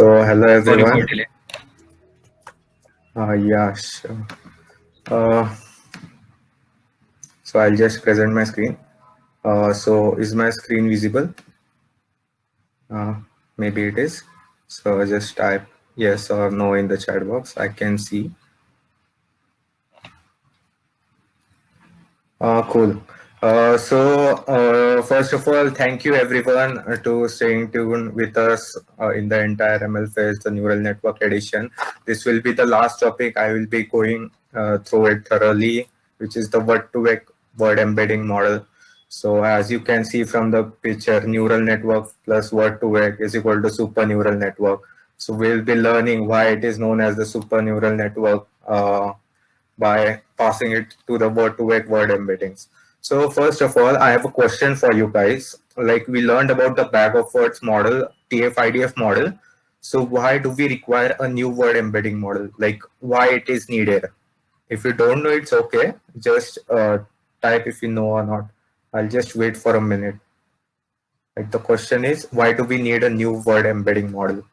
So, hello Sorry for everyone. delay. Yeah, sure. Uh, so I'll just present my screen. So is my screen visible? Uh, Maybe it is. So just type yes or no in the chat box. I can see. Cool. First of all, thank you everyone to staying tuned with us in the entire MLFest, the Neural Network edition. This will be the last topic. I will be going through it thoroughly, which is the word2vec word embedding model. So as you can see from the picture, neural network plus word2vec is equal to super neural network. So we'll be learning why it is known as the super neural network. By passing it to the word2vec word embeddings. So first of all, I have a question for you guys. Like we learned about the bag of words model, TF-IDF model. So why do we require a new word embedding model? Like why it is needed? If you don't know, it's okay. Just type if you know or not. I'll just wait for a minute. Like the question is, why do we need a new word embedding model?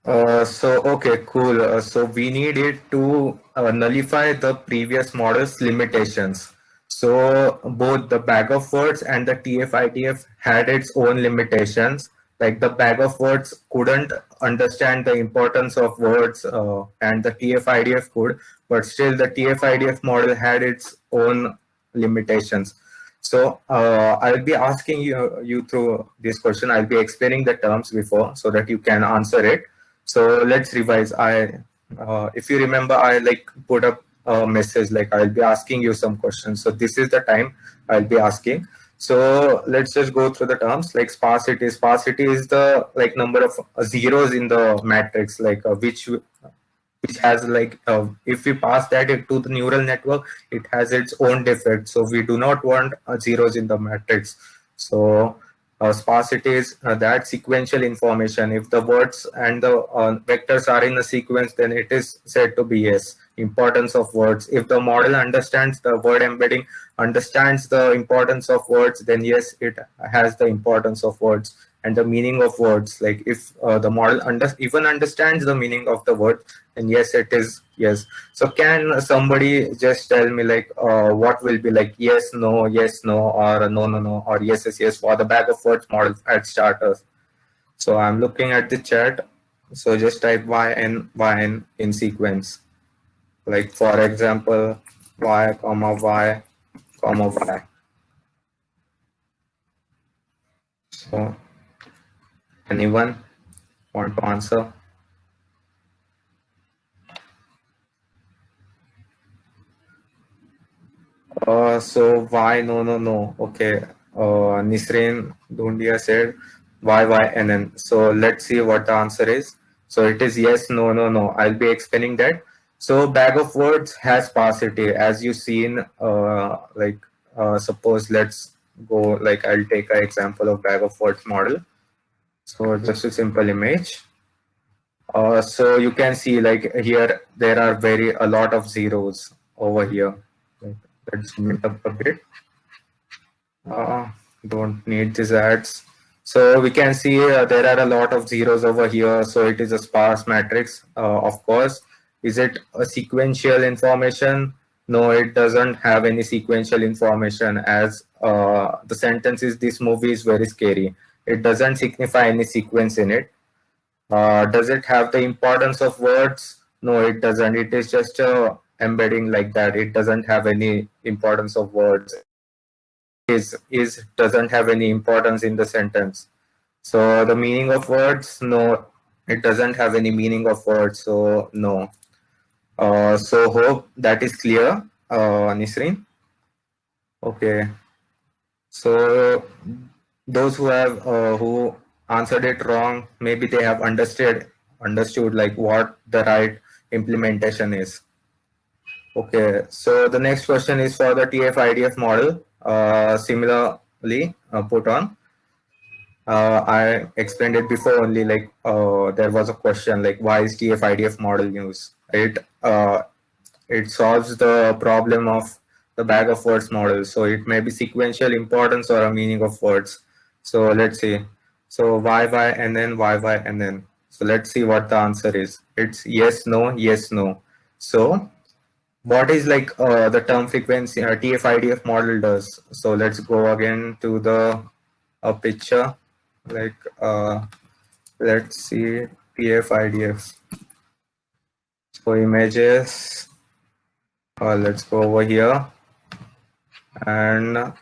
Okay, cool. So we need it to nullify the previous model's limitations. So both the bag of words and the TF-IDF had its own limitations. Like the bag of words couldn't understand the importance of words and the TF-IDF could, but still the TF-IDF model had its own limitations. So I'll be asking you through this question. I'll be explaining the terms before so that you can answer it. So let's revise. If you remember, I like put up a message like I'll be asking you some questions. So this is the time I'll be asking. So let's just go through the terms like sparsity. Sparsity is the like number of zeros in the matrix, like which has like if we pass that into the neural network, it has its own defect. So we do not want zeros in the matrix. So sparsity is that sequential information. If the words and the vectors are in a sequence, then it is said to be yes. Importance of words. If the model understands the word embedding, understands the importance of words, then yes, it has the importance of words and the meaning of words. Like if the model even understands the meaning of the word, and yes, it is yes. So can somebody just tell me like what will be like yes no or no no no or yes yes yes for the bag of words model at starters? So I'm looking at the chat. So just type yn in sequence. Like for example, y comma y comma y. So anyone want to answer? So why no no no? Okay. Nisreen Dhundia said YYNN. So let's see what the answer is. So it is yes, no, no, no. I'll be explaining that. So bag of words has sparsity, as you seen. Suppose let's go. Like I'll take an example of bag of words model. So just a simple image. So you can see like here there are a lot of zeros over here. Like, let's zoom it up a bit. Don't need these ads. So we can see there are a lot of zeros over here. So it is a sparse matrix, of course. Is it a sequential information? No, it doesn't have any sequential information as the sentence is this movie is very scary. It doesn't signify any sequence in it. Does it have the importance of words? No, it doesn't. It is just a embedding like that. It doesn't have any importance of words. Is doesn't have any importance in the sentence. So the meaning of words, no, it doesn't have any meaning of words. So no. So hope that is clear, Nisreen. Okay. So those who answered it wrong, maybe they have understood like what the right implementation is. Okay, so the next question is for the TF-IDF model. Similarly, put on. I explained it before only, like there was a question like why is TF-IDF model used? It solves the problem of the bag of words model. So it may be sequential importance or a meaning of words. So let's see. So y and then y and then. So let's see what the answer is. It's yes, no, yes, no. So what is like the term frequency TF-IDF model does? So let's go again to the picture. Like let's see TF-IDF. So images. Let's go over here and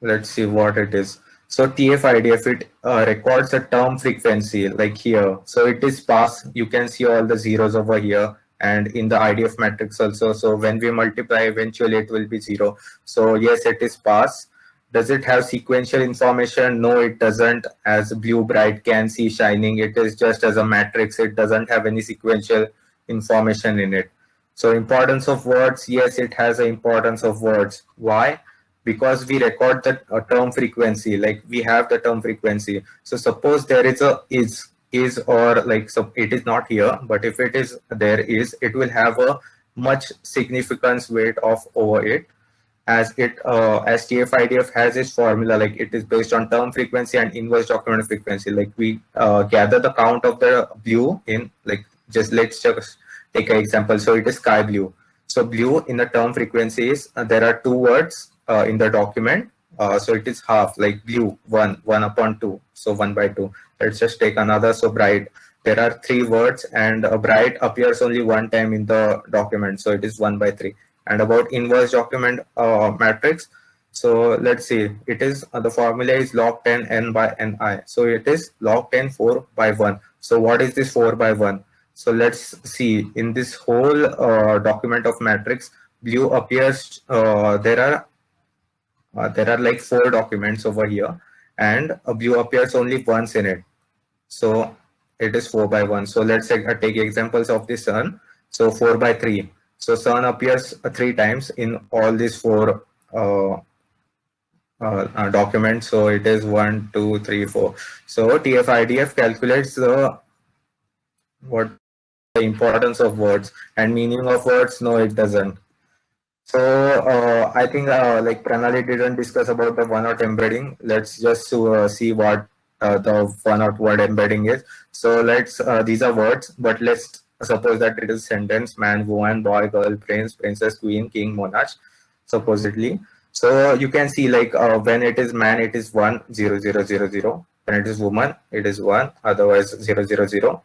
let's see what it is. So TF-IDF, it records a term frequency like here. So it is sparse. You can see all the zeros over here and in the IDF matrix also. So when we multiply, eventually it will be zero. So yes, it is sparse. Does it have sequential information? No, it doesn't. As blue bright can see shining, it is just as a matrix. It doesn't have any sequential information in it. So importance of words, yes, it has an importance of words. Why? Because we record the term frequency, like we have the term frequency. So suppose there is a is or like, so it is not here, but if it is there is, it will have a much significance weight of over it, as it as TF-IDF has its formula, like it is based on term frequency and inverse document frequency. Like we gather the count of the blue in, like, just let's just take an example. So it is sky blue. So blue in the term frequency is there are two words in the document. So it is half, like blue 1 upon 2, so 1/2. Let's just take another. So bright, there are three words and bright appears only one time in the document, so it is 1/3. And about inverse document matrix, so let's see, it is the formula is log 10 n by ni. So it is log 10 4/1. So what is this 4/1? So let's see, in this whole document of matrix, blue appears, there are like 4 documents over here, and blue appears only once in it. So it is 4/1. So let's take examples of the sun. So 4/3. So sun appears 3 times in all these 4 documents. So it is 1, 2, 3, 4. So TF-IDF calculates the importance of words and meaning of words. No, it doesn't. So I think like Pranali didn't discuss about the one-out embedding. Let's just see what the one-out word embedding is. So let's these are words, but let's suppose that it is sentence: man, woman, boy, girl, prince, princess, queen, king, monarch, supposedly. So you can see, like when it is man, it is 1 0 0 0 0. When it is woman, it is 1, otherwise 0 0 0.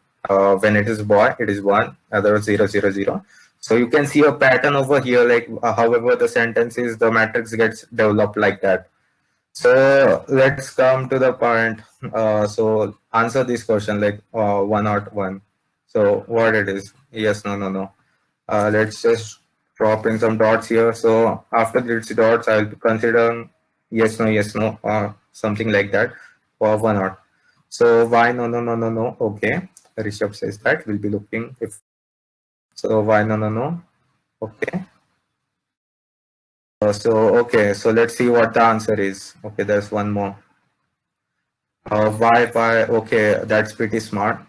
When it is boy, it is 1, otherwise 0 0 0. So you can see a pattern over here, like however the sentence is, the matrix gets developed like that. So let's come to the point. So answer this question, like 101. So what it is? Yes, no, no, no. Let's just drop in some dots here. So after these dots, I'll consider yes, no, or something like that for 1 or. So why no, no, no, no, no? Okay, Rishabh says that we'll be looking if. So why no, no, no? Okay. Okay, so let's see what the answer is. Okay, there's one more. Why, okay, that's pretty smart.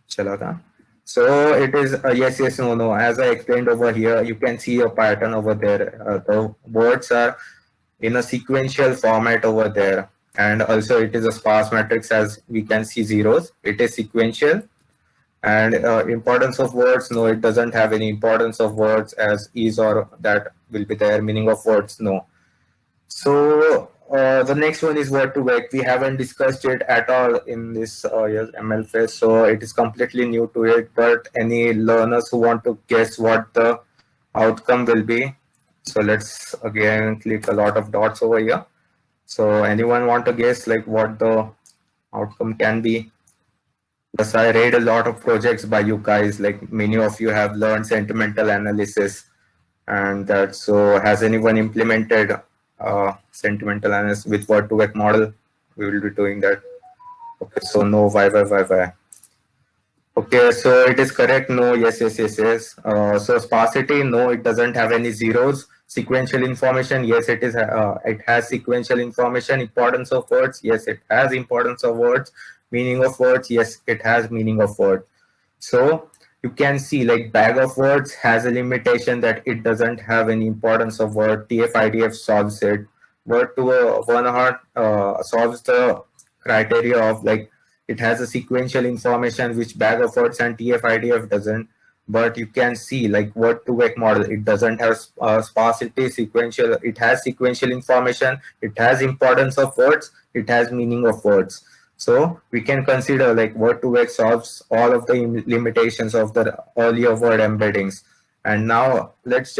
Chala tha. So it is yes, yes, no, no. As I explained over here, you can see a pattern over there. The words are in a sequential format over there. And also it is a sparse matrix, as we can see zeros. It is sequential. And importance of words, no, it doesn't have any importance of words, as is or that will be there. Meaning of words, no. So the next one is word2vec. We haven't discussed it at all in this year's MLFest, so it is completely new to it. But any learners who want to guess what the outcome will be, so let's again click a lot of dots over here. So anyone want to guess like what the outcome can be? Yes, I read a lot of projects by you guys, like many of you have learned sentimental analysis and that. So has anyone implemented sentimental analysis with word2vec model? We will be doing that. Okay, so no, why? Okay, so it is correct. No, yes. So sparsity, no, it doesn't have any zeros. Sequential information, yes, it is. It has sequential information. Importance of words, yes, it has importance of words. Meaning of words, yes, it has meaning of words. So you can see like bag of words has a limitation that it doesn't have any importance of word. TF-IDF solves it. Word to a one heart solves the criteria of like it has a sequential information which bag of words and TF-IDF doesn't. But you can see like word2vec model, it doesn't have sparsity sequential. It has sequential information. It has importance of words. It has meaning of words. So we can consider like word2vec solves all of the limitations of the earlier word embeddings. And now let's